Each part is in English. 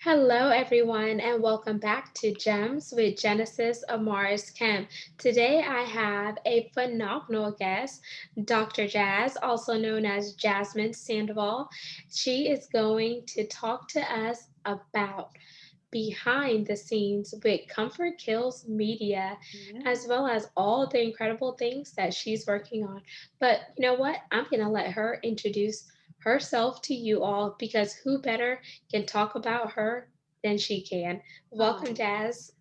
Hello, everyone, and welcome back to Gems with Genesis Amaris Kemp. Today, I have a phenomenal guest, Dr. Jazz, also known as Jasmine Sandoval. She is going to talk to us about behind the scenes with Comfort Kills Media, Yeah. as well as all the incredible things that she's working on. But you know what? I'm going to let her introduce herself to you all because who better can talk about her than she can? Welcome, Oh, Jazz.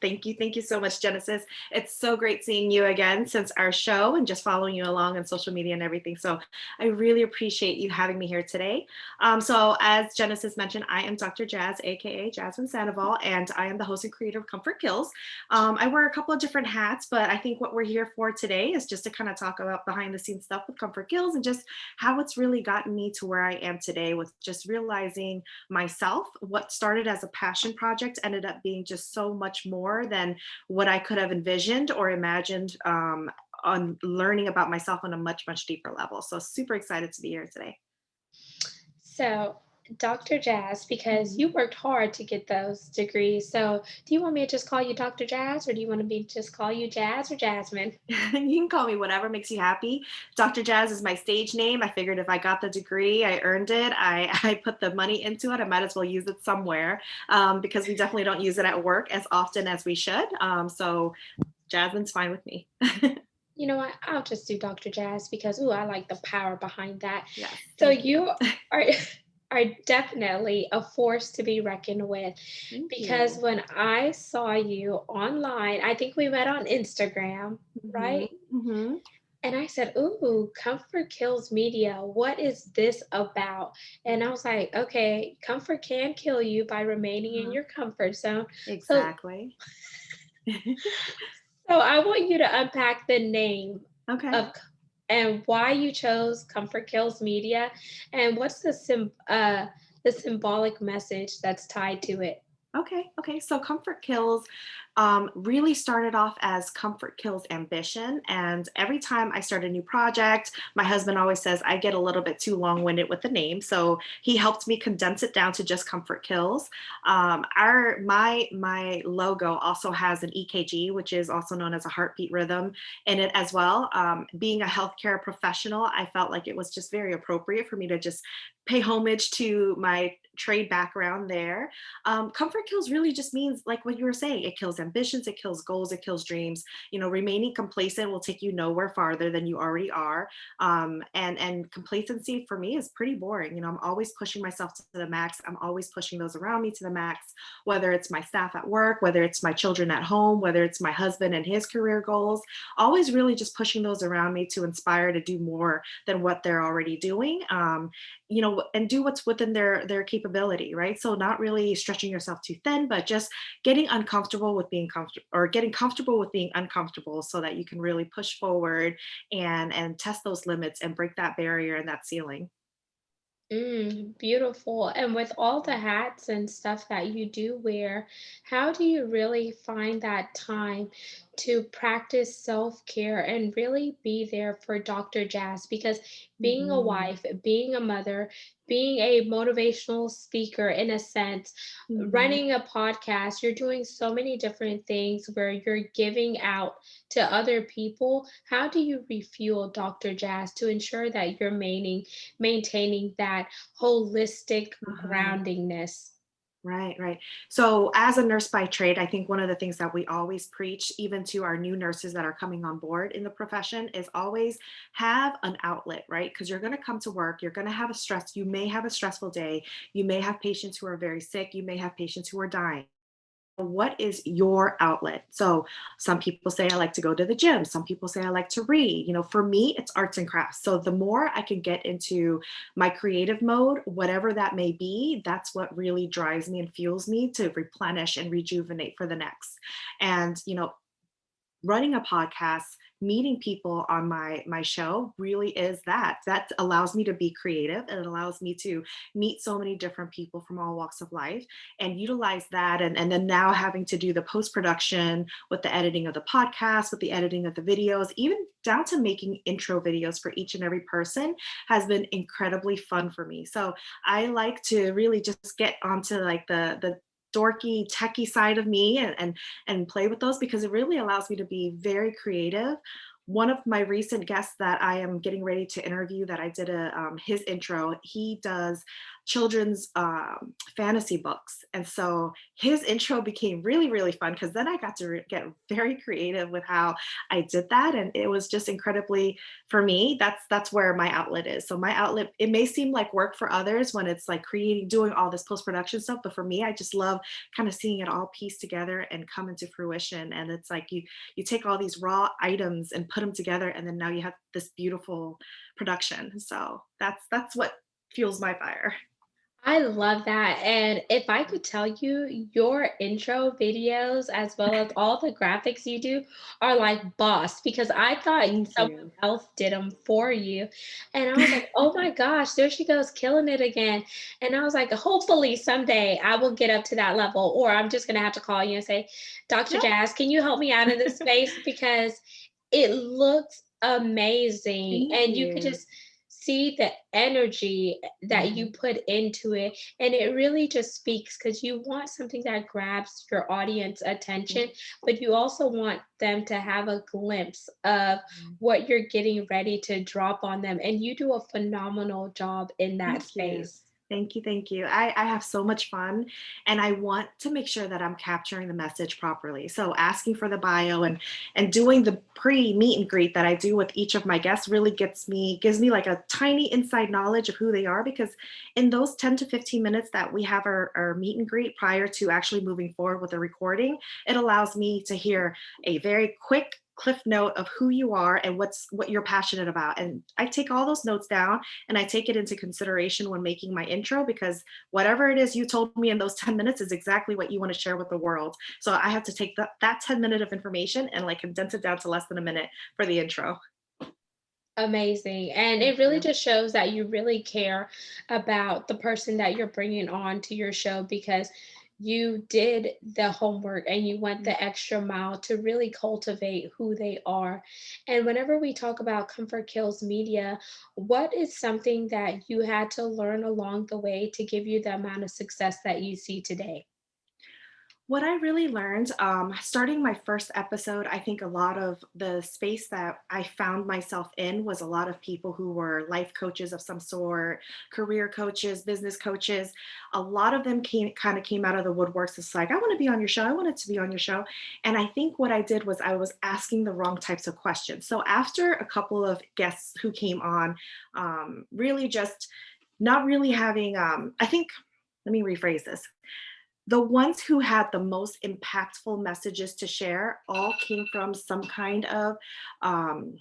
thank you. Thank you so much, Genesis. It's so great seeing you again since our show and just following you along on social media and everything. So I really appreciate you having me here today. So as Genesis mentioned, I am Dr. Jazz, aka Jasmine Sandoval, and I am the host and creator of Comfort Kills. I wear a couple of different hats, but I think what we're here for today is just to kind of talk about behind the scenes stuff with Comfort Kills and just how it's really gotten me to where I am today with just realizing myself. What started as a passion project ended up being just so much more than what I could have envisioned or imagined, on learning about myself on a much, much deeper level. So, super excited to be here today. So, Dr. Jazz, because Mhm. you worked hard to get those degrees. So, do you want me to just call you Dr. Jazz, or do you want me to just call you Jazz or Jasmine? You can call me whatever makes you happy. Dr. Jazz is my stage name. I figured if I got the degree, I earned it. I put the money into it. I might as well use it somewhere, because we definitely don't use it at work as often as we should. So Jasmine's fine with me. You know what? I'll just do Dr. Jazz because ooh, I like the power behind that. Yes, So thank you. you are are definitely a force to be reckoned with Thank because you. when I saw you online, I think we met on Instagram, Mhm, right? mhm. And I said, "Ooh, Comfort Kills Media. What is this about?" And I was like, "Okay, comfort can kill you by remaining in Uh-huh. your comfort zone." So Exactly. So I want you to unpack the name Okay. of and why you chose Comfort Kills Media, and what's the symbolic message that's tied to it. Okay. Okay. So Comfort Kills really started off as Comfort Kills Ambition. And every time I start a new project, my husband always says I get a little bit too long winded with the name. So he helped me condense it down to just Comfort Kills. My logo also has an EKG, which is also known as a heartbeat rhythm, in it as well. Being a healthcare professional, I felt like it was just very appropriate for me to just pay homage to my trade background there. Comfort kills really just means, like what you were saying, it kills ambitions, it kills goals, it kills dreams. Remaining complacent will take you nowhere farther than you already are. And complacency for me is pretty boring. I'm always pushing myself to the max. I'm always pushing those around me to the max, whether it's my staff at work, whether it's my children at home, whether it's my husband and his career goals. Always really just pushing those around me to inspire to do more than what they're already doing. And do what's within their capability, right? So not really stretching yourself too thin, but just getting uncomfortable with being comfortable, or getting comfortable with being uncomfortable, so that you can really push forward and test those limits and break that barrier and that ceiling. Beautiful. And with all the hats and stuff that you do wear, how do you really find that time to practice self-care and really be there for Dr. Jazz? Because being a Mhm. wife, being a mother, being a motivational speaker in a sense, Mhm. running a podcast, you're doing so many different things where you're giving out to other people. How do you refuel Dr. Jazz to ensure that you're maintaining that holistic Uh-huh. groundingness? Right, right. So, as a nurse by trade, I think one of the things that we always preach, even to our new nurses that are coming on board in the profession, is always have an outlet, right? Because you're going to come to work, you're going to have a stress, you may have a stressful day, you may have patients who are very sick, you may have patients who are dying. What is your outlet? So some people say I like to go to the gym, some people say I like to read. For me it's arts and crafts. So the more I can get into my creative mode, whatever that may be, that's what really drives me and fuels me to replenish and rejuvenate for the next. And running a podcast meeting people on my show really is that allows me to be creative, and it allows me to meet so many different people from all walks of life and utilize that. And then now having to do the post production with the editing of the podcast, with the editing of the videos, even down to making intro videos for each and every person has been incredibly fun for me. So I like to really just get onto like the dorky techie side of me and play with those because it really allows me to be very creative. One of my recent guests that I am getting ready to interview, that I did his intro, he does children's fantasy books, and so his intro became really really fun because then I got to get very creative with how I did that, and it was just incredibly, for me, that's where my outlet is. So my outlet, it may seem like work for others when it's like creating, doing all this post production stuff, but for me, I just love kind of seeing it all piece together and come into fruition. And it's like you take all these raw items and put them together, and then now you have this beautiful production. So that's what fuels my fire. I love that. And if I could tell you, your intro videos as well as all the graphics you do are like boss because I thought Thank someone you. else did them for you. And I was like, oh my gosh, there she goes, killing it again. And I was like, hopefully someday I will get up to that level, or I'm just going to have to call you and say, Dr. Yep. Jazz, can you help me out in this space? Because it looks amazing. Thank And you could you. just see the energy that you Mhm. put into it, and it really just speaks because you want something that grabs your audience attention, but you also want them to have a glimpse of Mhm. what you're getting ready to drop on them, and you do a phenomenal job in that Thank you. space. Thank you. Thank you. I have so much fun, and I want to make sure that I'm capturing the message properly. So asking for the bio and doing the pre meet and greet that I do with each of my guests really gives me like a tiny inside knowledge of who they are, because in those 10 to 15 minutes that we have our meet and greet prior to actually moving forward with the recording, it allows me to hear a very quick cliff note of who you are and what you're passionate about. And I take all those notes down and I take it into consideration when making my intro, because whatever it is you told me in those 10 minutes is exactly what you want to share with the world. So I have to take that 10 minute of information and like condense it down to less than a minute for the intro. Amazing. And Thank it really you. just shows that you really care about the person that you're bringing on to your show because you did the homework and you went the extra mile to really cultivate who they are. And whenever we talk about Comfort Kills Media, what is something that you had to learn along the way to give you the amount of success that you see today? What I really learned, starting my first episode, I think a lot of the space that I found myself in was a lot of people who were life coaches of some sort, career coaches, business coaches. A lot of them came out of the woodworks. It's like, I want to be on your show. I wanted to be on your show. And I think what I did was I was asking the wrong types of questions. So after a couple of guests who came on, really just not really having, I think, let me rephrase this, the ones who had the most impactful messages to share all came from some kind of um,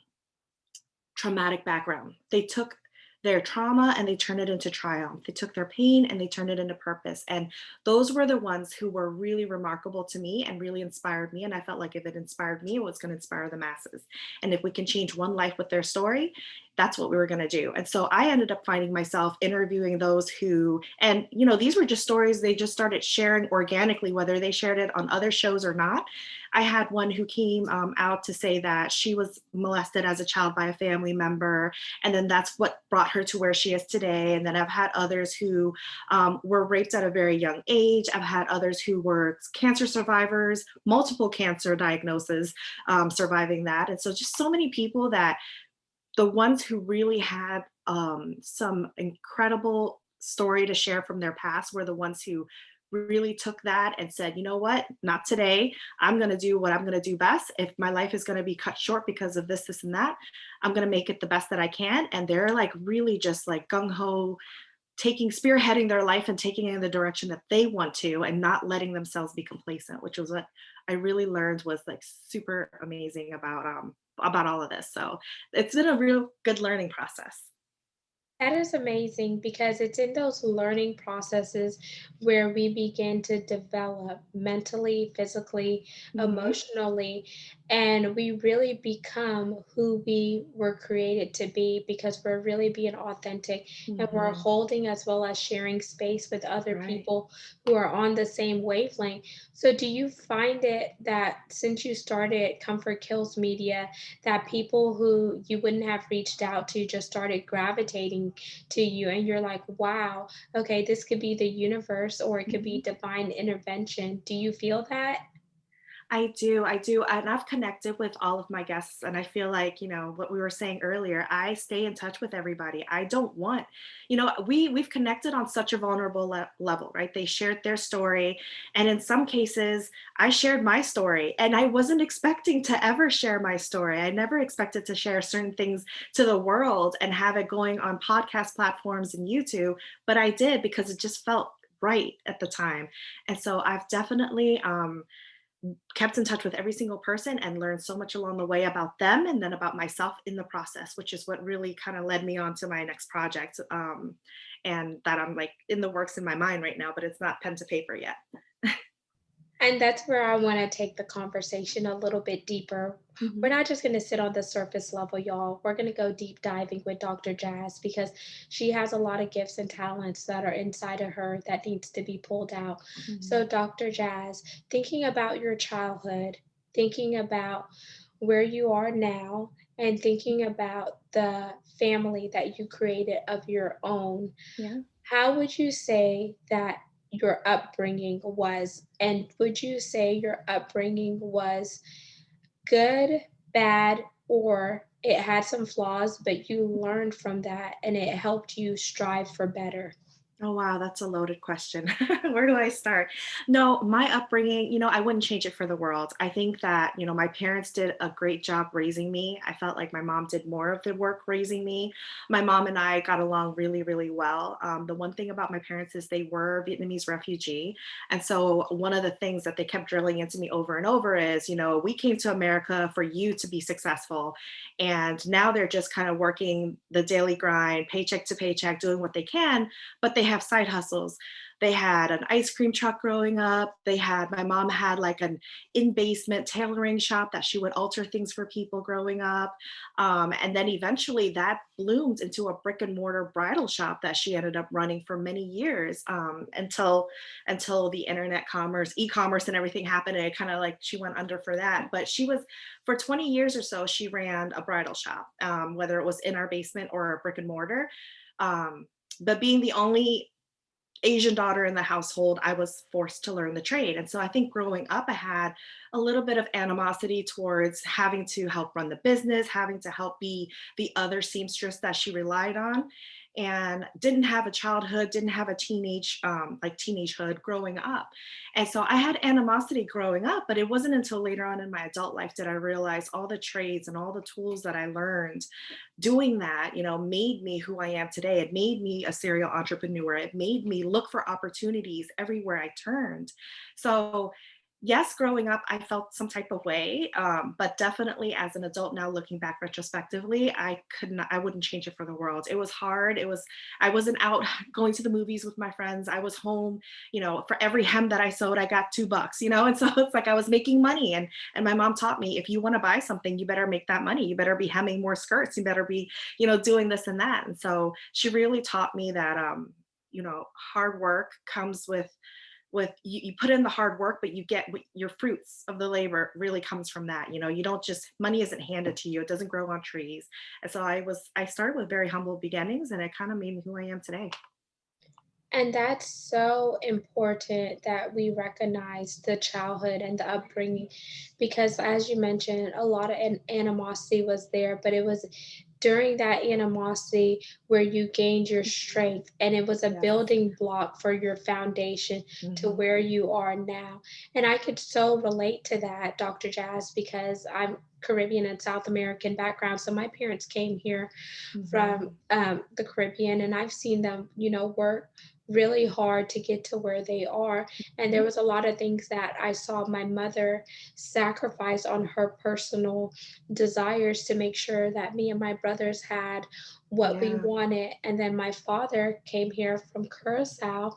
traumatic background. They took their trauma and they turned it into triumph. They took their pain and they turned it into purpose. And those were the ones who were really remarkable to me and really inspired me. And I felt like if it inspired me, it was going to inspire the masses. And if we can change one life with their story, that's what we were going to do. And so I ended up finding myself interviewing those who, and these were just stories they just started sharing organically, whether they shared it on other shows or not. I had one who came out to say that she was molested as a child by a family member, and then that's what brought her to where she is today. And then I've had others who were raped at a very young age. I've had others who were cancer survivors, multiple cancer diagnoses, surviving that. And so just so many people that the ones who really had some incredible story to share from their past were the ones who really took that and said, you know what, not today. I'm going to do what I'm going to do best. If my life is going to be cut short because of this, and that, I'm going to make it the best that I can. And they're like really just like gung ho, spearheading their life and taking it in the direction that they want to and not letting themselves be complacent, which was what I really learned was like super amazing about all of this. So it's been a real good learning process. That is amazing because it's in those learning processes where we begin to develop mentally, physically, Hmm. emotionally, and we really become who we were created to be because we're really being authentic and we're Hmm. holding as well as sharing space with other Right. people who are on the same wavelength. So, do you find it that since you started Comfort Kills Media, that people who you wouldn't have reached out to just started gravitating to you and you're like, wow, okay, this could be the universe or it could be Mhm. divine intervention. Do you feel that? I do, and I've connected with all of my guests, and I feel like, what we were saying earlier, I stay in touch with everybody. I don't want, we've connected on such a vulnerable level, right? They shared their story, and in some cases, I shared my story, and I wasn't expecting to ever share my story. I never expected to share certain things to the world and have it going on podcast platforms and YouTube, but I did because it just felt right at the time. And so I've definitely kept in touch with every single person and learned so much along the way about them and then about myself in the process, which is what really kind of led me on to my next project. And that I'm like in the works in my mind right now, but it's not pen to paper yet. And that's where I want to take the conversation a little bit deeper. We're Hmm. not just going to sit on the surface level, y'all. We're going to go deep diving with Dr. Jazz because she has a lot of gifts and talents that are inside of her that needs to be pulled out. So, Hmm. Dr. Jazz, thinking about your childhood, thinking about where you are now, and thinking about the family that you created of your own, Yeah. how would you say that your upbringing was? And would you say your upbringing was good, bad, or it had some flaws, but you learned from that and it helped you strive for better? Oh, wow, that's a loaded question. Where do I start? No, my upbringing, I wouldn't change it for the world. I think that, my parents did a great job raising me. I felt like my mom did more of the work raising me. My mom and I got along really, really well. The one thing about my parents is they were Vietnamese refugee. And so one of the things that they kept drilling into me over and over is, we came to America for you to be successful. And now they're just kind of working the daily grind, paycheck to paycheck, doing what they can, but they have side hustles. They had an ice cream truck growing up. My mom had like an in basement tailoring shop that she would alter things for people growing up. And then eventually that bloomed into a brick and mortar bridal shop that she ended up running for many years, until the internet commerce, e-commerce and everything happened. And it kind of like she went under for that. But she was, for 20 years or so, she ran a bridal shop, whether it was in our basement or a brick and mortar. But being the only Asian daughter in the household, I was forced to learn the trade. And so I think growing up, I had a little bit of animosity towards having to help run the business, having to help be the other seamstress that she relied on, and didn't have a childhood, didn't have a teenagehood growing up. And so I had animosity growing up, but it wasn't until later on in my adult life did I realize all the trades and all the tools that I learned doing that, made me who I am today. It made me a serial entrepreneur. It made me look for opportunities everywhere I turned. So, yes, growing up, I felt some type of way, but definitely as an adult now, looking back retrospectively, I wouldn't change it for the world. It was hard. I wasn't out going to the movies with my friends. I was home, for every hem that I sewed, I got $2, and so it's like I was making money, and my mom taught me, if you want to buy something, you better make that money. You better be hemming more skirts. You better be, doing this and that. And so she really taught me that, hard work comes with you put in the hard work, but you get your fruits of the labor really comes from that. You don't just, money isn't handed to you. It doesn't grow on trees. And so I started with very humble beginnings, and it kind of made me who I am today. And that's so important that we recognize the childhood and the upbringing because, as you mentioned, a lot of animosity was there, but it was during that animosity where you gained your strength, and it was a Yes. building block for your foundation to Hmm. where you are now. And I could so relate to that, Dr. Jazz, because I'm Caribbean and South American background. So my parents came here from Hmm. the Caribbean, and I've seen them, work really hard to get to where they are. And there Hmm. was a lot of things that I saw my mother sacrifice on her personal desires to make sure that me and my brothers had what we Yeah. wanted. And then my father came here from Curacao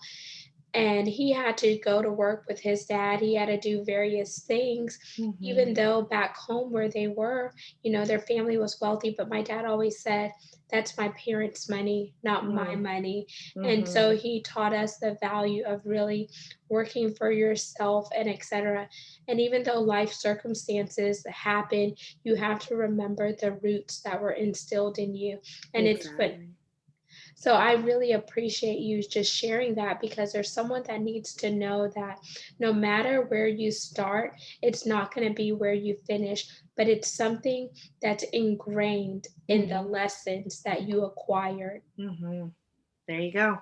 and he had to go to work with his dad. He had to do various things, even Mhm. though back home where they were, their family was wealthy. But my dad always said, that's my parents' money, not my Mm. money. And so Mhm. he taught us the value of really working for yourself and etc. And even though life circumstances happen, you have to remember the roots that were instilled in you. And it's but Exactly. so I really appreciate you just sharing that because there's someone that needs to know that no matter where you start, it's not going to be where you finish, but it's something that's ingrained in the Mhm. lessons that you acquired. Mhm. There you go.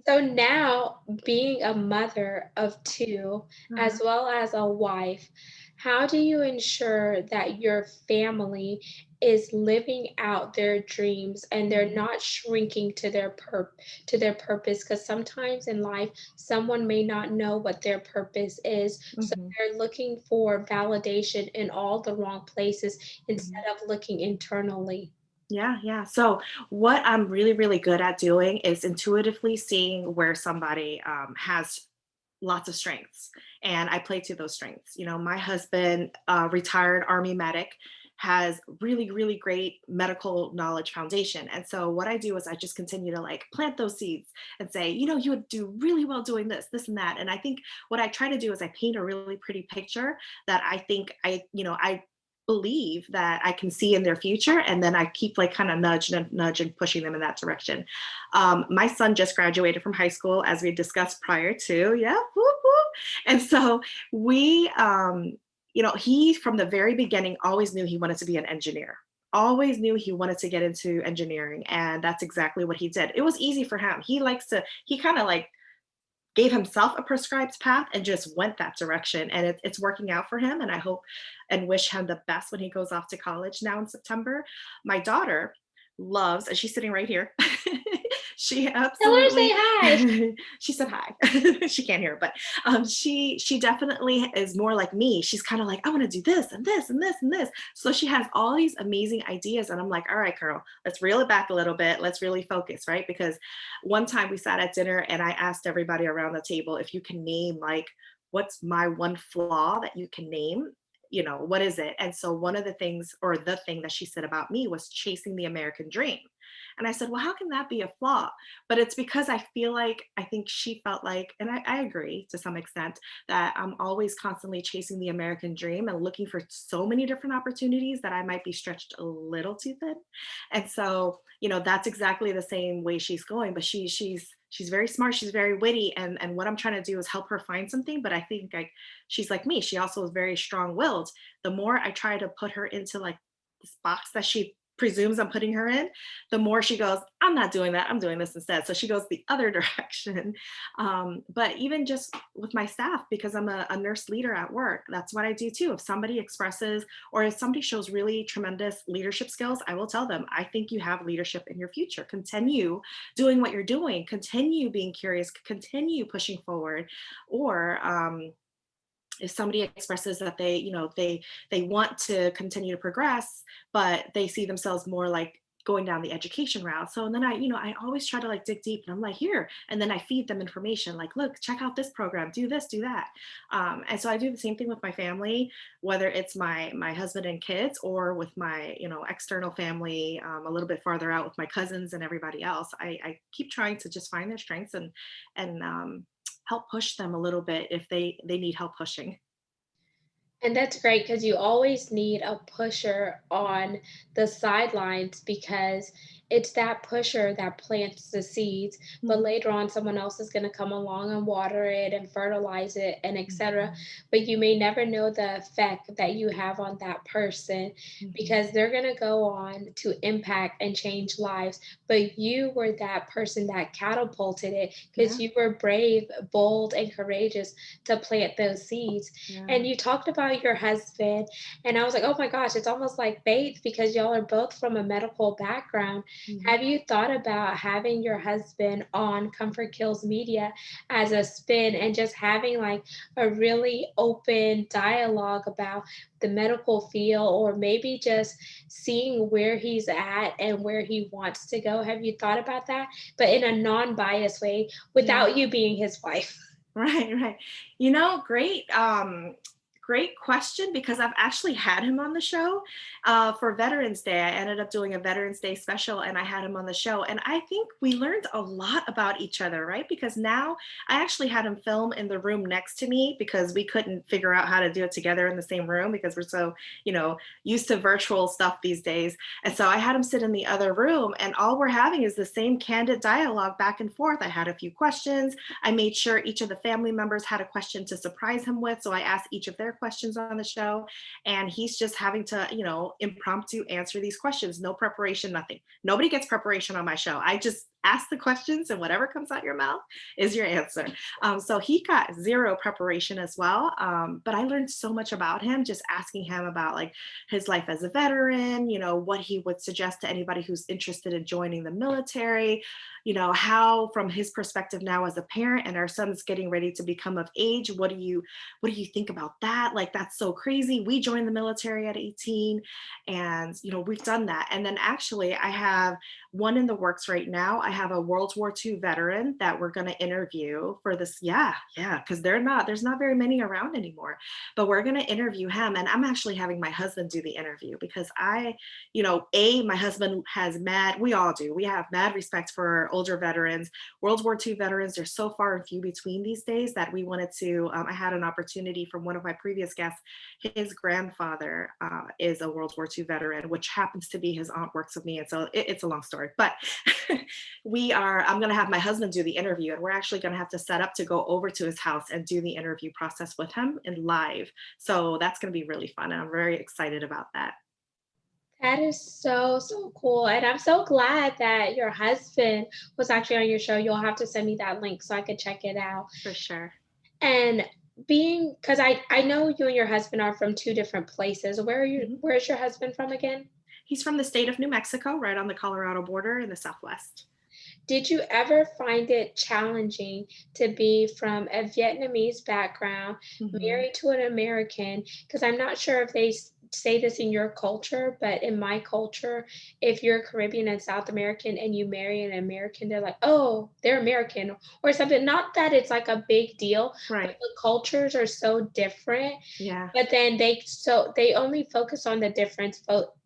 So now, being a mother of two, Uh-huh. as well as a wife, how do you ensure that your family is living out their dreams and they're Mhm. not shrinking to their purpose? Because sometimes in life, someone may not know what their purpose is, so Mhm. they're looking for validation in all the wrong places Mhm. instead of looking internally. Yeah, yeah. So what I'm really, really good at doing is intuitively seeing where somebody has lots of strengths, and I play to those strengths. My husband, retired Army medic, has really, really great medical knowledge foundation. And so what I do is I just continue to like plant those seeds and say, you would do really well doing this and that. And I think what I try to do is I paint a really pretty picture that I think I believe that I can see in their future. And then I keep like kind of nudge and pushing them in that direction. My son just graduated from high school, as we discussed prior to. Yeah. Whoop, whoop. And so he from the very beginning always knew he wanted to be an engineer. Always knew he wanted to get into engineering. And that's exactly what he did. It was easy for him. He kind of like gave himself a prescribed path and just went that direction. And it's working out for him. And I hope and wish him the best when he goes off to college now in September. My daughter loves, and she's sitting right here. She Tell her to say absolutely, hi. she said hi. She can't hear, but she definitely is more like me. She's kind of like, I want to do this and this and this and this. So she has all these amazing ideas. And I'm like, all right, Carol, let's reel it back a little bit. Let's really focus, right? Because one time we sat at dinner and I asked everybody around the table if you can name like what's my one flaw that you can name, what is it? And so one of the things, or the thing that she said about me, was chasing the American dream. And I said, well, how can that be a flaw? But it's because I think she felt like, and I agree to some extent, that I'm always constantly chasing the American dream and looking for so many different opportunities that I might be stretched a little too thin. And so, that's exactly the same way she's going. But she's very smart, she's very witty, and what I'm trying to do is help her find something. But I think like she's like me, she also is very strong-willed. The more I try to put her into like this box that she presumes I'm putting her in, the more she goes, I'm not doing that, I'm doing this instead. So she goes the other direction. But even just with my staff, because I'm a nurse leader at work, that's what I do too. If somebody expresses, or if somebody shows really tremendous leadership skills, I will tell them, I think you have leadership in your future. Continue doing what you're doing, continue being curious, continue pushing forward. Or if somebody expresses that they want to continue to progress, but they see themselves more like going down the education route. So and then I always try to like dig deep, and I'm like, here, and then I feed them information like, look, check out this program, do this, do that. And so I do the same thing with my family, whether it's my husband and kids, or with my external family, a little bit farther out with my cousins and everybody else. I keep trying to just find their strengths and help push them a little bit if they need help pushing. And that's great because you always need a pusher on the sidelines because it's that pusher that plants the seeds, but Mhm, later on someone else is going to come along and water it and fertilize it and etc. mhm, But you may never know the effect that you have on that person mhm. because they're going to go on to impact and change lives. But you were that person that catapulted it because Yeah, you were brave, bold, and courageous to plant those seeds. yeah. And you talked about your husband, and I was like, "Oh my gosh, it's almost like faith because y'all are both from a medical background." Mhm. Have you thought about having your husband on Comfort Kills Media as a spin and just having like a really open dialogue about the medical field, or maybe just seeing where he's at and where he wants to go? Have you thought about that? But in a non-biased way Yeah. without you being his wife. Right, right. Great, great question because I've actually had him on the show for Veterans Day. I ended up doing a Veterans Day special and I had him on the show. And I think we learned a lot about each other, right? Because now I actually had him film in the room next to me because we couldn't figure out how to do it together in the same room because we're so, used to virtual stuff these days. And so I had him sit in the other room and all we're having is the same candid dialogue back and forth. I had a few questions. I made sure each of the family members had a question to surprise him with. So I asked each of their questions on the show. And he's just having to, impromptu answer these questions. No preparation, nothing. Nobody gets preparation on my show. I just ask the questions and whatever comes out your mouth is your answer. So he got zero preparation as well. But I learned so much about him just asking him about like his life as a veteran, what he would suggest to anybody who's interested in joining the military, how from his perspective now as a parent and our son's getting ready to become of age, what do you think about that? Like that's so crazy. We joined the military at 18 and we've done that. And then actually I have one in the works right now. I have a World War II veteran that we're going to interview for this. Yeah, yeah, because there's not very many around anymore. But we're going to interview him. And I'm actually having my husband do the interview because my husband has we all do. We have mad respect for older veterans. World War II veterans, they're so far and few between these days that we wanted to. I had an opportunity from one of my previous guests. His grandfather is a World War II veteran, which happens to be his aunt works with me. And so it's a long story, but I'm going to have my husband do the interview and we're actually going to have to set up to go over to his house and do the interview process with him in live. So that's going to be really fun. And I'm very excited about that. That is so, so cool. And I'm so glad that your husband was actually on your show. You'll have to send me that link so I could check it out. For sure. And because I know you and your husband are from two different places. Mhm. Where's your husband from again? He's from the state of New Mexico, right on the Colorado border in the Southwest. Did you ever find it challenging to be from a Vietnamese background, Mhm. married to an American? Because I'm not sure if they say this in your culture, but in my culture, if you're Caribbean and South American and you marry an American, they're like, oh, they're American or something. Not that it's like a big deal, but Right. the cultures are so different. Yeah. But then they only focus on the difference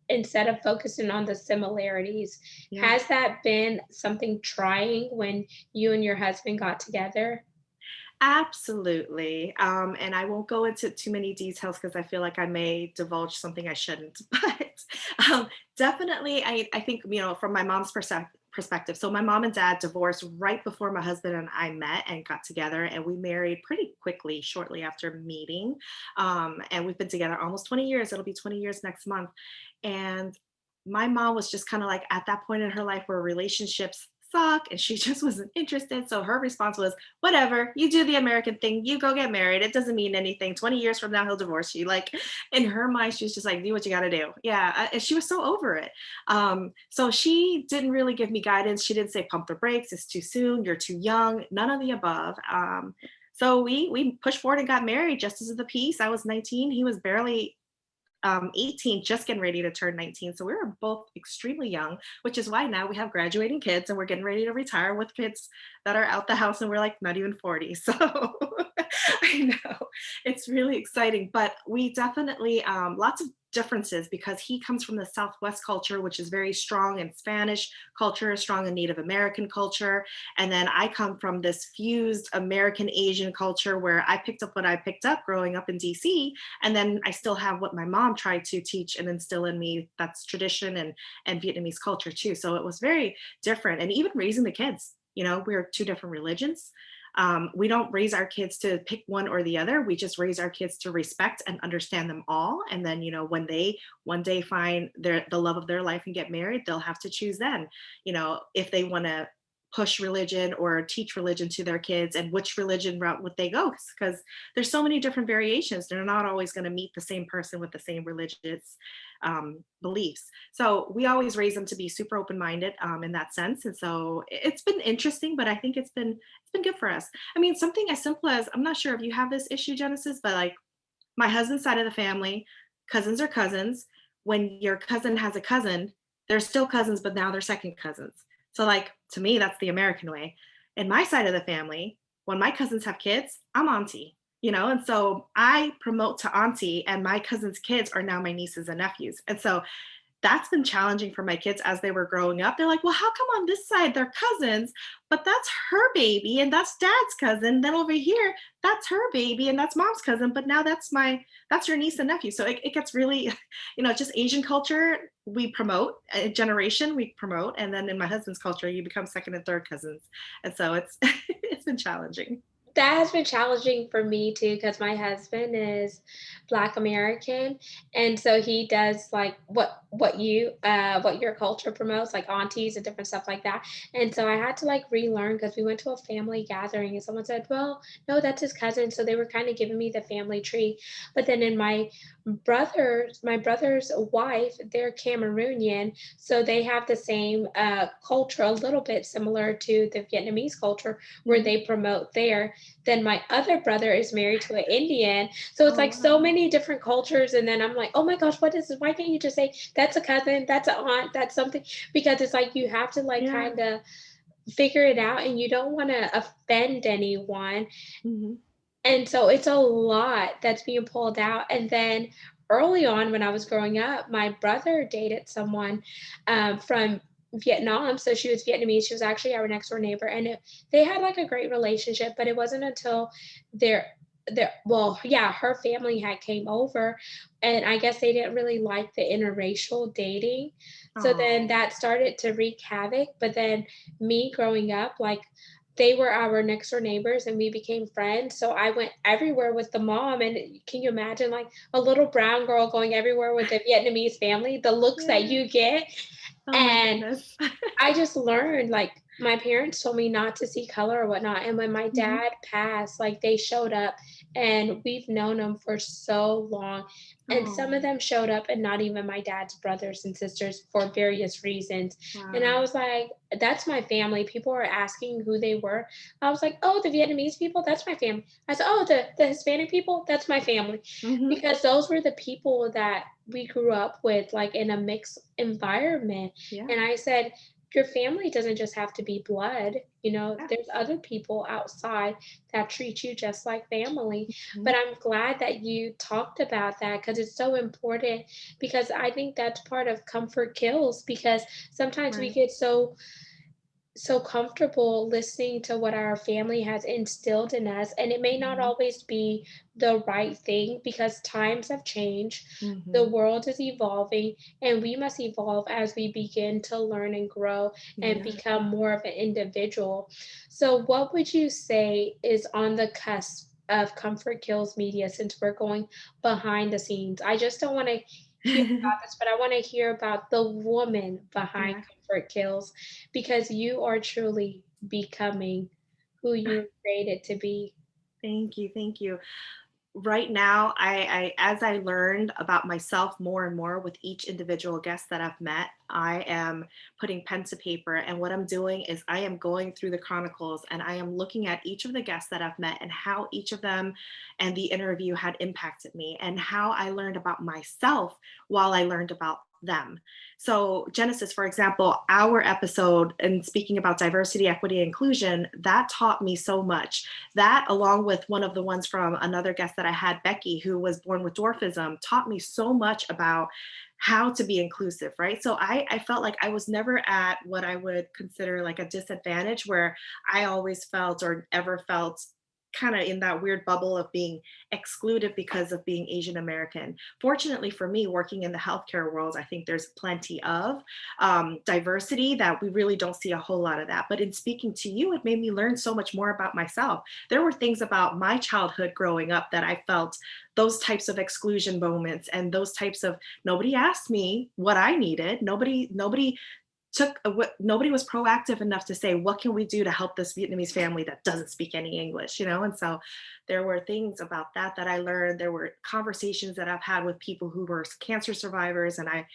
instead of focusing on the similarities. Yeah. Has that been something trying when you and your husband got together? Absolutely. And I won't go into too many details because I feel like I may divulge something I shouldn't. But definitely, I think, from my mom's perspective. So my mom and dad divorced right before my husband and I met and got together, and we married pretty quickly shortly after meeting. And we've been together almost 20 years. It'll be 20 years next month. And my mom was just kind of like at that point in her life where relationships suck and she just wasn't interested. So her response was, whatever, you do the American thing, you go get married. It doesn't mean anything. 20 years from now, he'll divorce you. Like in her mind, she was just like, do what you got to do. Yeah. And she was so over it. So she didn't really give me guidance. She didn't say, pump the brakes. It's too soon. You're too young. None of the above. So we pushed forward and got married just as of the peace. I was 19. He was barely 18, just getting ready to turn 19. So we were both extremely young, which is why now we have graduating kids and we're getting ready to retire with kids that are out the house and we're like not even 40. So I know it's really exciting, but we definitely, lots of differences because he comes from the Southwest culture, which is very strong in Spanish culture, strong in Native American culture. And then I come from this fused American Asian culture where I picked up what I picked up growing up in DC. And then I still have what my mom tried to teach and instill in me, that's tradition and Vietnamese culture too. So it was very different. And even raising the kids, we're two different religions. We don't raise our kids to pick one or the other. We just raise our kids to respect and understand them all. And then, when they one day find the love of their life and get married, they'll have to choose then, if they want to push religion or teach religion to their kids, and which religion route would they go, because there's so many different variations. They're not always going to meet the same person with the same religious beliefs. So we always raise them to be super open-minded in that sense. And so it's been interesting, but I think it's been good for us. I mean, something as simple as, I'm not sure if you have this issue, Genesis, but like my husband's side of the family, cousins are cousins. When your cousin has a cousin, they're still cousins, but now they're second cousins. So, like, to me, that's the American way. In my side of the family, when my cousins have kids, I'm auntie, and so I promote to auntie, and my cousin's kids are now my nieces and nephews. And so that's been challenging for my kids as they were growing up. They're like, well, how come on this side they're cousins, but that's her baby and that's dad's cousin. Then over here, that's her baby and that's mom's cousin. But now that's your niece and nephew. So it gets really, just Asian culture, we promote a generation, we promote. And then in my husband's culture, you become second and third cousins. And so it's, it's been challenging. That has been challenging for me too, because my husband is Black American, and so he does like what your culture promotes, like aunties and different stuff like that. And so I had to like relearn because we went to a family gathering and someone said, "Well, no, that's his cousin." So they were kind of giving me the family tree. But then in my brother's wife, they're Cameroonian, so they have the same culture, a little bit similar to the Vietnamese culture, where Mhm. they promote there. Then my other brother is married to an Indian. So it's Oh, like so wow. many different cultures. And then I'm like, oh my gosh, what is this? Why can't you just say that's a cousin, that's an aunt, that's something? Because it's like you have to like Yeah. kind of figure it out and you don't want to offend anyone. Mhm. And so it's a lot that's being pulled out. And then early on, when I was growing up, my brother dated someone from Vietnam. So she was Vietnamese. She was actually our next door neighbor, and they had like a great relationship. But it wasn't until their well, yeah, her family had came over, and I guess they didn't really like the interracial dating. So then Oh, that started to wreak havoc. But then me growing up, like they were our next door neighbors and we became friends. So I went everywhere with the mom. And can you imagine like a little brown girl going everywhere with a Vietnamese family, the looks that yeah. you get? Oh my And goodness. I just learned, like, my parents told me not to see color or whatnot, and when my Mhm. dad passed, like, they showed up, and we've known them for so long, and some of Oh, them showed up and not even my dad's brothers and sisters for various reasons, and I wow. was like, "That's my family." People were asking who they were. I was like, "Oh, the Vietnamese people? That's my family." I said, "Oh, the Hispanic people? That's my family." Mhm. Because those were the people that we grew up with, like, in a mixed environment, Yeah, and I said, your family doesn't just have to be blood, yeah. there's other people outside that treat you just like family. But Mhm. I'm glad that you talked about that because it's so important because I think that's part of comfort kills because sometimes we Right. get so comfortable listening to what our family has instilled in us and it may not Mhm. always be the right thing because times have changed, the Mhm. world is evolving, and we must evolve as we begin to learn and grow and Yeah. become more of an individual. So what would you say is on the cusp of comfort kills media since we're going behind the scenes? I just don't want to hear about this, but I want to hear about the woman behind Yeah. comfort kills because you are truly becoming who you were created to be. Thank you. Thank you. Right now, I as I learned about myself more and more with each individual guest that I've met, I am putting pen to paper. And what I'm doing is I am going through the chronicles and I am looking at each of the guests that I've met and how each of them and the interview had impacted me and how I learned about myself while I learned about them. So, Genesis, for example, our episode and speaking about diversity, equity, inclusion, that taught me so much. That, along with one of the ones from another guest that I had, Becky, who was born with dwarfism, taught me so much about how to be inclusive, right? So I felt like I was never at what I would consider like a disadvantage where I always felt or ever felt kind of in that weird bubble of being excluded because of being Asian American. Fortunately for me, working in the healthcare world, I think there's plenty of diversity that we really don't see a whole lot of that. But in speaking to you, it made me learn so much more about myself. There were things about my childhood growing up that I felt those types of exclusion moments and those types of nobody asked me what I needed. Nobody nobody was proactive enough to say, what can we do to help this Vietnamese family that doesn't speak any English, you know? And so there were things about that I learned. There were conversations that I've had with people who were cancer survivors, and I,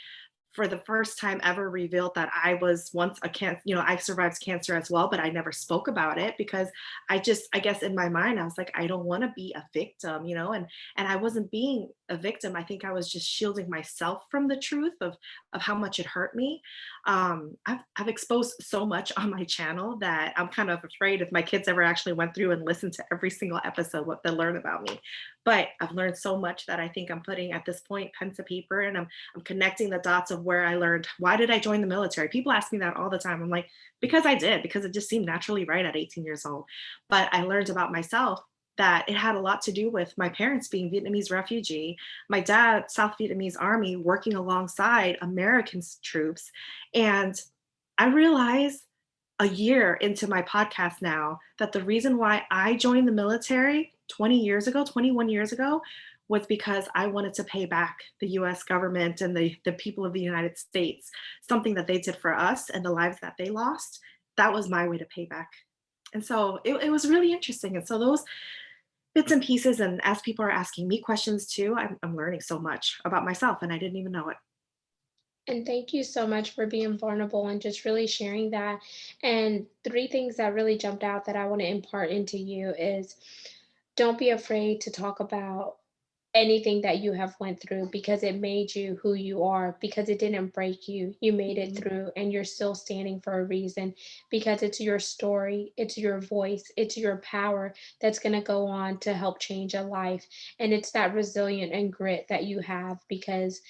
for the first time ever, revealed that I was once a cancer, you know, I survived cancer as well, but I never spoke about it because I guess in my mind, I was like, I don't want to be a victim, you know, and I wasn't being a victim. I think I was just shielding myself from the truth of how much it hurt me. I've exposed so much on my channel that I'm kind of afraid if my kids ever actually went through and listened to every single episode, what they'll learn about me. But I've learned so much that I think I'm putting at this point pen to paper, and I'm connecting the dots of where I learned. Why did I join the military? People ask me that all the time. I'm like, because I did, because it just seemed naturally right at 18 years old. But I learned about myself that it had a lot to do with my parents being Vietnamese refugee, my dad, South Vietnamese Army, working alongside American troops. And I realized a year into my podcast now that the reason why I joined the military 20 years ago, 21 years ago, was because I wanted to pay back the US government and the people of the United States, something that they did for us and the lives that they lost. That was my way to pay back. And so it was really interesting. And so those bits and pieces, and as people are asking me questions too, I'm learning so much about myself and I didn't even know it. And thank you so much for being vulnerable and just really sharing that. And three things that really jumped out that I want to impart into you is don't be afraid to talk about anything that you have went through because it made you who you are, because it didn't break you. You made it Mhm, through and you're still standing for a reason because it's your story, it's your voice, it's your power that's going to go on to help change a life. And it's that resilient and grit that you have because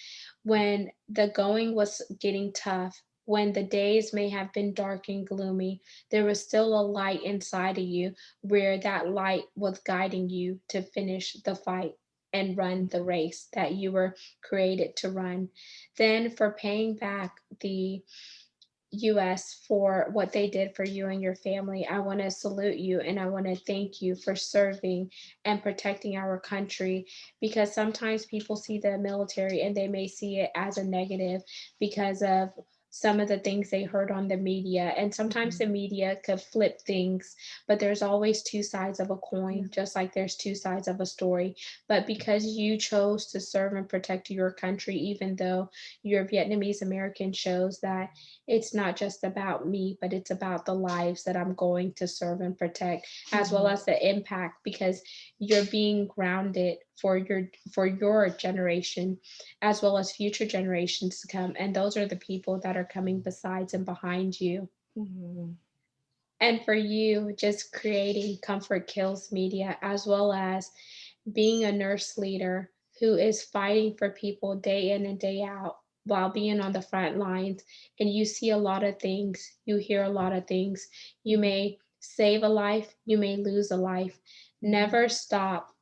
when the going was getting tough, when the days may have been dark and gloomy, there was still a light inside of you where that light was guiding you to finish the fight and run the mhm, race that you were created to run. Then, for paying back the US for what they did for you and your family, I want to salute you and I want to thank you for serving and protecting our country because sometimes people see the military and they may see it as a negative because of some of the things they heard on the media. And sometimes mhm. the media could flip things, but there's always two sides of a Yeah. coin, just like there's two sides of a story. But because you chose to serve and protect your country, even though your Vietnamese American shows that it's not just about me, but it's about the lives that I'm going to serve and protect, as well Mhm, as the impact because you're being grounded for your generation as well as future generations to come. And those are the people that are coming besides and behind you. mhm, And for you, just creating Comfort Kills Media, as well as being a nurse leader who is fighting for people day in and day out while being on the front lines. And you see a lot of things, you hear a lot of things. You mhm, may save a life, you may lose a life. mhm, Never stop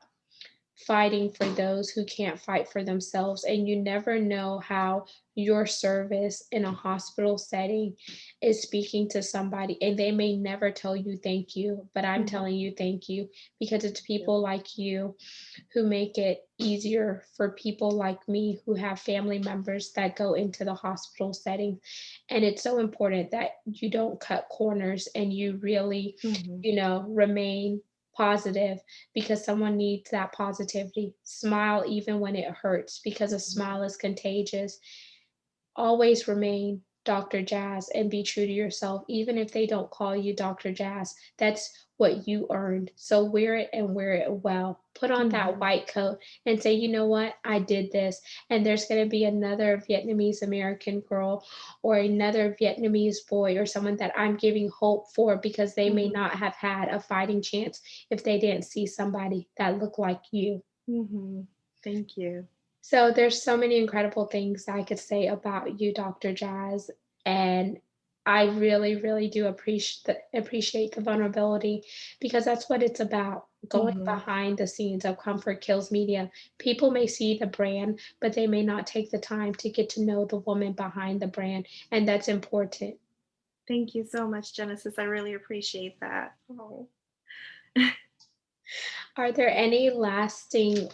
fighting for those who can't fight for themselves. And you never know how your service in a hospital setting is speaking to somebody, and they may never tell you thank you, but I'm mhm. telling you thank you because it's Yeah. people like you who make it easier for people like me who have family members that go into the hospital setting. And it's so important that you don't cut corners and you really, Mhm, remain positive because someone needs that positivity. Smile even when it hurts because a mhm, smile is contagious. Always remain Dr. Jazz and be true to yourself, even if they don't call you Dr. Jazz. That's what you earned. So wear it and wear it well. Put on that mhm, white coat and say, you know what? I did this. And there's going to be another Vietnamese American girl or another Vietnamese boy or someone that I'm giving hope for because they may mhm, not have had a fighting chance if they didn't see somebody that looked like you. mhm. Thank you. So there's so many incredible things I could say about you, Dr. Jazz, and I really, really do appreciate the vulnerability because that's what it's about. Going Mhm. behind the scenes of Comfort Kills Media. People may see the brand, but they may not take the time to get to know the woman behind the brand, and that's important. Thank you so much, Genesis. I really appreciate that. Oh. Are there any lasting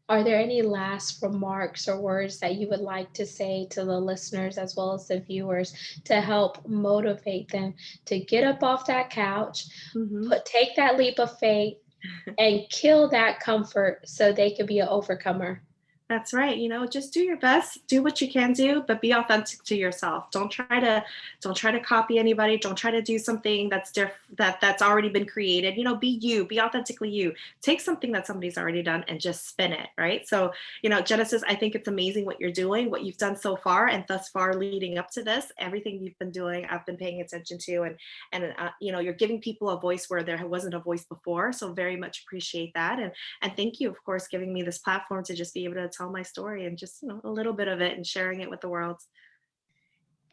Are there any last remarks or words that you would like to say to the listeners as well as the viewers to help motivate them to get up off that couch, Mhm. take that leap of faith, and kill that comfort so they could be an overcomer? That's right. Just do your best, do what you can do, but be authentic to yourself. Don't try to copy anybody. Don't try to do something that's already been created. Be you, be authentically you. Take something that somebody's already done and just spin it, right? So, Genesis, I think it's amazing what you're doing, what you've done so far and thus far leading up to this. Everything you've been doing, I've been paying attention to, and you're giving people a voice where there wasn't a voice before. So very much appreciate that. And thank you, of course, giving me this platform to just be able to tell my story and just, a little bit of it and sharing it with the world.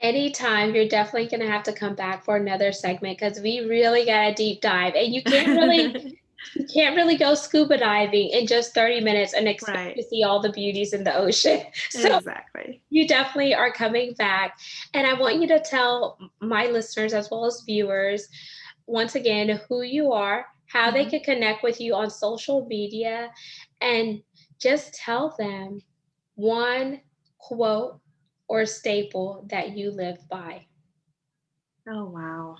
Anytime, you're definitely gonna have to come back for another segment because we really got a deep dive, and you can't really go scuba diving in just 30 minutes and expect Right. to see all the beauties in the ocean. So Exactly. you definitely are coming back. And I want you to tell my listeners as well as viewers, once again, who you are, how they Mhm. could connect with you on social media, and just tell them one quote or staple that you live by. Oh, wow.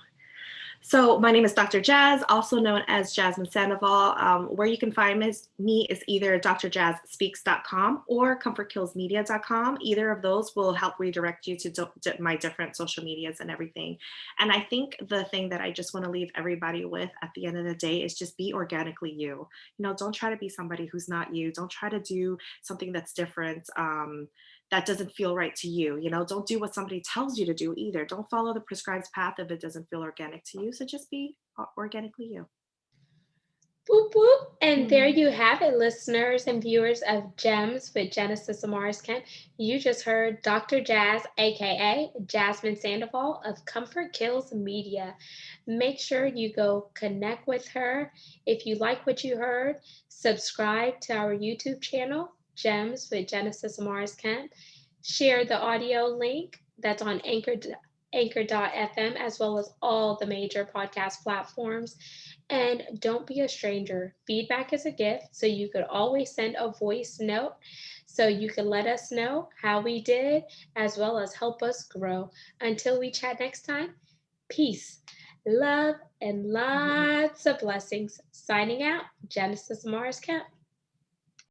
So my name is Dr. Jazz, also known as Jasmine Sandoval. Where you can find me is either drjazzspeaks.com or comfortkillsmedia.com. Either of those will help redirect you to my different social medias and everything. And I think the thing that I just want to leave everybody with at the end of the day is just be organically you. Don't try to be somebody who's not you. Don't try to do something that's different. That doesn't feel right to you. Don't do what somebody tells you to do either. Don't follow the prescribed path if it doesn't feel organic to you. So just be organically you. Boop, boop. And there Mm. you have it, listeners and viewers of Gems with Genesis Amaris Kemp. You just heard Dr. Jazz, aka Jasmine Sandoval of Comfort Kills Media. Make sure you go connect with her. If you like what you heard, subscribe to our YouTube channel, Gems with Genesis Amaris Kemp. Share the audio link that's on Anchor.fm as well as all the major podcast platforms. And don't be a stranger. Feedback is a gift, so you could always send a voice note so you can let us know how we did as well as help us grow. Until we chat next time, peace, love, and lots of blessings. Signing out, Genesis Mars Kemp.